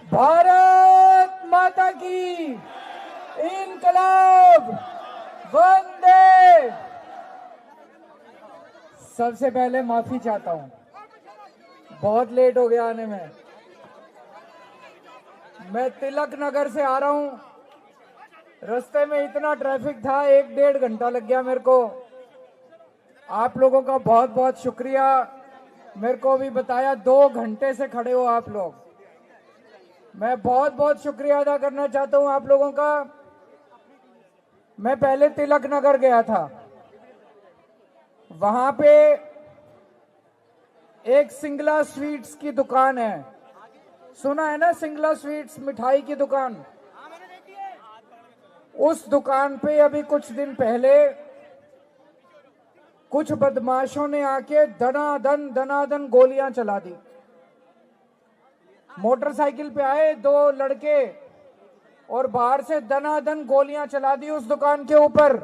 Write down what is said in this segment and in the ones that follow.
भारत माता की इनकलाब वंदे। सबसे पहले माफी चाहता हूं, बहुत लेट हो गया आने में। मैं तिलक नगर से आ रहा हूं, रास्ते में इतना ट्रैफिक था, 1-1.5 घंटा लग गया मेरे को। आप लोगों का बहुत बहुत शुक्रिया। मेरे को भी बताया 2 घंटे से खड़े हो आप लोग। मैं बहुत बहुत शुक्रिया अदा करना चाहता हूं आप लोगों का। मैं पहले तिलक नगर गया था, वहां पे एक सिंगला स्वीट्स की दुकान है, सुना है ना? सिंगला स्वीट्स मिठाई की दुकान। उस दुकान पे अभी कुछ दिन पहले कुछ बदमाशों ने आके दनादन गोलियां चला दी। मोटरसाइकिल पे आए 2 लड़के और बाहर से दनादन गोलियां चला दी उस दुकान के ऊपर।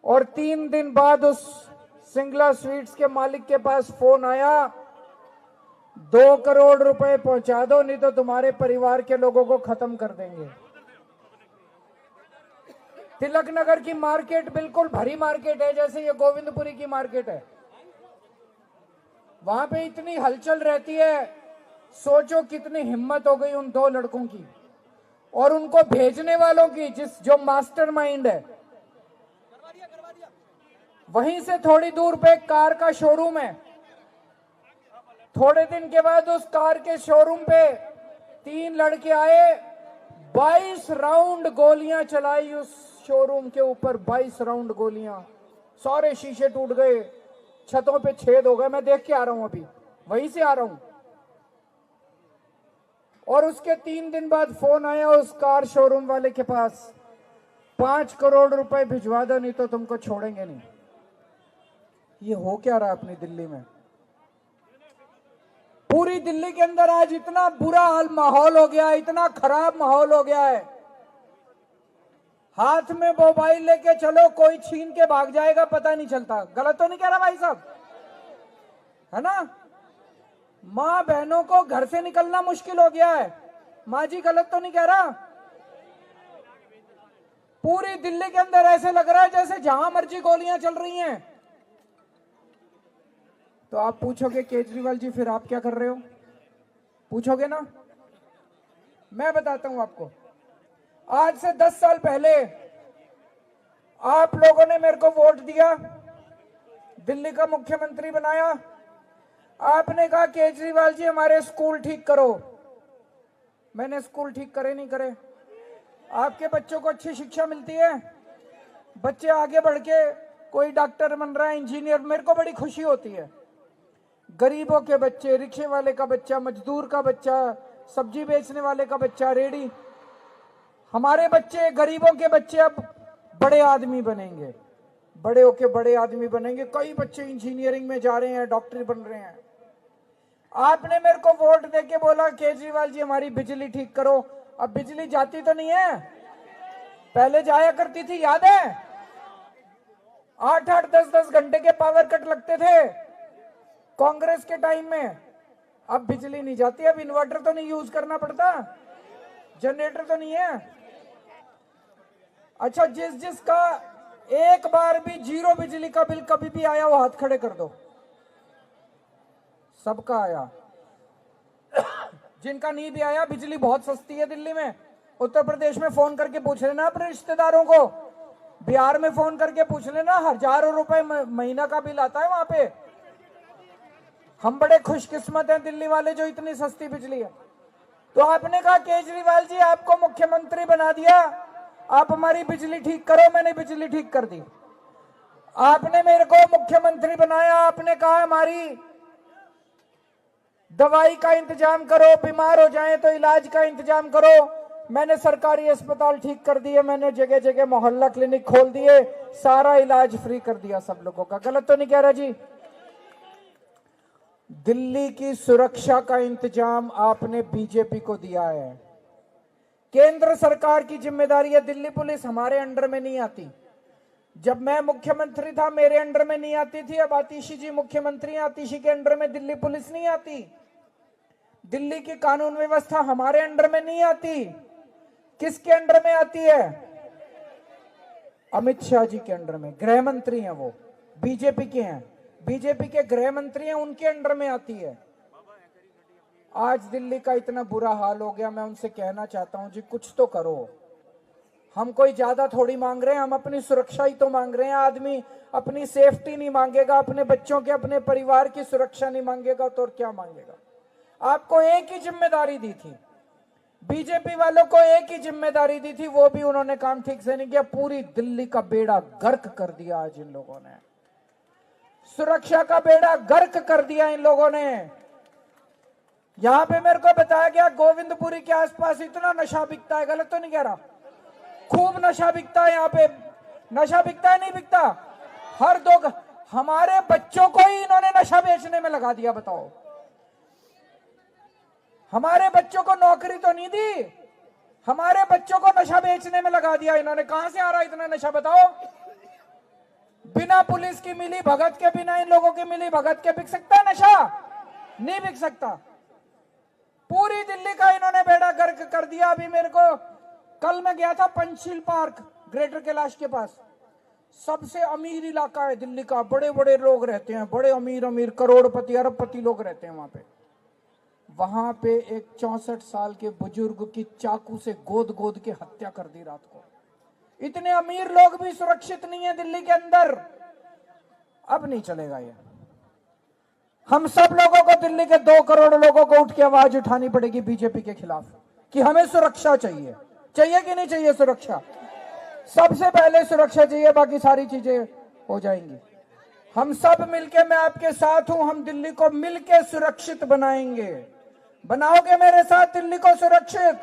और 3 दिन बाद उस सिंगला स्वीट्स के मालिक के पास फोन आया, 2 करोड़ रुपए पहुंचा दो, नहीं तो तुम्हारे परिवार के लोगों को खत्म कर देंगे। तिलक नगर की मार्केट बिल्कुल भरी मार्केट है, जैसे ये गोविंदपुरी की मार्केट है। वहां पे इतनी हलचल रहती है, सोचो कितनी हिम्मत हो गई उन 2 लड़कों की और उनको भेजने वालों की, जो मास्टरमाइंड है। वहीं से थोड़ी दूर पे एक कार का शोरूम है। थोड़े दिन के बाद उस कार के शोरूम पे 3 लड़के आए, 22 राउंड गोलियां चलाई उस शोरूम के ऊपर। 22 राउंड गोलियां, सारे शीशे टूट गए, छतों पे छेद हो गए। मैं देख के आ रहा हूं, अभी वहीं से आ रहा हूं। और उसके 3 दिन बाद फोन आया उस कार शोरूम वाले के पास, 5 करोड़ रुपए भिजवा दो, नहीं तो तुमको छोड़ेंगे नहीं। ये हो क्या रहा अपनी दिल्ली में? पूरी दिल्ली के अंदर आज इतना बुरा हाल माहौल हो गया, इतना खराब माहौल हो गया है। हाथ में मोबाइल लेके चलो, कोई छीन के भाग जाएगा, पता नहीं चलता। गलत तो नहीं कह रहा भाई साहब, है ना? मां बहनों को घर से निकलना मुश्किल हो गया है। मां जी, गलत तो नहीं कह रहा? पूरी दिल्ली के अंदर ऐसे लग रहा है जैसे जहां मर्जी गोलियां चल रही हैं। तो आप पूछोगे केजरीवाल जी फिर आप क्या कर रहे हो? पूछोगे ना? मैं बताता हूं आपको। आज से 10 साल पहले आप लोगों ने मेरे को वोट दिया, दिल्ली का मुख्यमंत्री बनाया। आपने कहा केजरीवाल जी हमारे स्कूल ठीक करो। मैंने स्कूल ठीक करे नहीं करे? आपके बच्चों को अच्छी शिक्षा मिलती है, बच्चे आगे बढ़ के कोई डॉक्टर बन रहा है, इंजीनियर, मेरे को बड़ी खुशी होती है। गरीबों के बच्चे, रिक्शे वाले का बच्चा, मजदूर का बच्चा, सब्जी बेचने वाले का बच्चा, रेडी, हमारे बच्चे, गरीबों के बच्चे अब बड़े आदमी बनेंगे, बड़े होके बड़े आदमी बनेंगे। कई बच्चे इंजीनियरिंग में जा रहे हैं, डॉक्टर बन रहे हैं। आपने मेरे को वोट देके बोला केजरीवाल जी हमारी बिजली ठीक करो। अब बिजली जाती तो नहीं है, पहले जाया करती थी, याद है? 8-8, 10-10 घंटे के पावर कट लगते थे कांग्रेस के टाइम में। अब बिजली नहीं जाती। अब इन्वर्टर तो नहीं यूज करना पड़ता, जनरेटर तो नहीं है। अच्छा, जिसका एक बार भी 0 बिजली का बिल कभी भी आया वो हाथ खड़े कर दो। सबका आया। जिनका नहीं भी आया, बिजली बहुत सस्ती है दिल्ली में। उत्तर प्रदेश में फोन करके पूछ लेना अपने रिश्तेदारों को, बिहार में फोन करके पूछ लेना, हजारों रुपए महीना का बिल आता है वहां पे। हम बड़े खुशकिस्मत हैं दिल्ली वाले जो इतनी सस्ती बिजली है। तो आपने कहा केजरीवाल जी आपको मुख्यमंत्री बना दिया, आप हमारी बिजली ठीक करो। मैंने बिजली ठीक कर दी। आपने मेरे को मुख्यमंत्री बनाया, आपने कहा हमारी दवाई का इंतजाम करो, बीमार हो जाएं तो इलाज का इंतजाम करो। मैंने सरकारी अस्पताल ठीक कर दिए, मैंने जगह जगह मोहल्ला क्लिनिक खोल दिए, सारा इलाज फ्री कर दिया सब लोगों का। गलत तो नहीं कह रहा जी? दिल्ली की सुरक्षा का इंतजाम आपने बीजेपी को दिया है। केंद्र सरकार की जिम्मेदारी है। दिल्ली पुलिस हमारे अंडर में नहीं आती। जब मैं मुख्यमंत्री था मेरे अंडर में नहीं आती थी। अब आतिशी जी मुख्यमंत्री हैं, आतिशी के अंडर में दिल्ली पुलिस नहीं आती। दिल्ली की कानून व्यवस्था हमारे अंडर में नहीं आती। किसके अंडर में आती है? अमित शाह जी के अंडर में। गृह मंत्री हैं वो, बीजेपी के हैं, बीजेपी के गृह मंत्री हैं, उनके अंडर में आती है। आज दिल्ली का इतना बुरा हाल हो गया, मैं उनसे कहना चाहता हूं जी कुछ तो करो। हम कोई ज्यादा थोड़ी मांग रहे हैं, हम अपनी सुरक्षा ही तो मांग रहे हैं। आदमी अपनी सेफ्टी नहीं मांगेगा, अपने बच्चों के, अपने परिवार की सुरक्षा नहीं मांगेगा तो और क्या मांगेगा? आपको एक ही जिम्मेदारी दी थी, बीजेपी वालों को एक ही जिम्मेदारी दी थी, वो भी उन्होंने काम ठीक से नहीं किया। पूरी दिल्ली का बेड़ा गर्क कर दिया आज इन लोगों ने, सुरक्षा का बेड़ा गर्क कर दिया इन लोगों ने। यहां पे मेरे को बताया गया गोविंदपुरी के आसपास इतना नशा बिकता है, गलत तो नहीं कह रहा? खूब नशा बिकता है यहाँ पे। नशा बिकता है नहीं बिकता? हर दो हमारे बच्चों को ही इन्होंने नशा बेचने में लगा दिया। बताओ, हमारे बच्चों को नौकरी तो नहीं दी, हमारे बच्चों को नशा बेचने में लगा दिया इन्होंने। कहां से आ रहा है इतना नशा बताओ? बिना पुलिस की मिली भगत के, बिना इन लोगों की मिली भगत के बिक सकता है नशा? नहीं बिक सकता। पूरी दिल्ली का इन्होंने बेड़ा गर्क कर दिया। अभी मेरे को कल मैं गया था पंचशील पार्क, ग्रेटर कैलाश के पास, सबसे अमीर इलाका है दिल्ली का, बड़े बड़े लोग रहते हैं, बड़े अमीर अमीर करोड़पति अरबपति लोग रहते हैं वहां पे। वहां पे एक 64 साल के बुजुर्ग की चाकू से गोद गोद के हत्या कर दी रात को। इतने अमीर लोग भी सुरक्षित नहीं है दिल्ली के अंदर। अब नहीं चलेगा ये। हम सब लोगों को, दिल्ली के 2 करोड़ लोगों को उठ के आवाज उठानी पड़ेगी बीजेपी के खिलाफ कि हमें सुरक्षा चाहिए। चाहिए कि नहीं चाहिए सुरक्षा? सबसे पहले सुरक्षा चाहिए, बाकी सारी चीजें हो जाएंगी। हम सब मिलके, मैं आपके साथ हूं, हम दिल्ली को मिलके सुरक्षित बनाएंगे। बनाओगे मेरे साथ दिल्ली को सुरक्षित?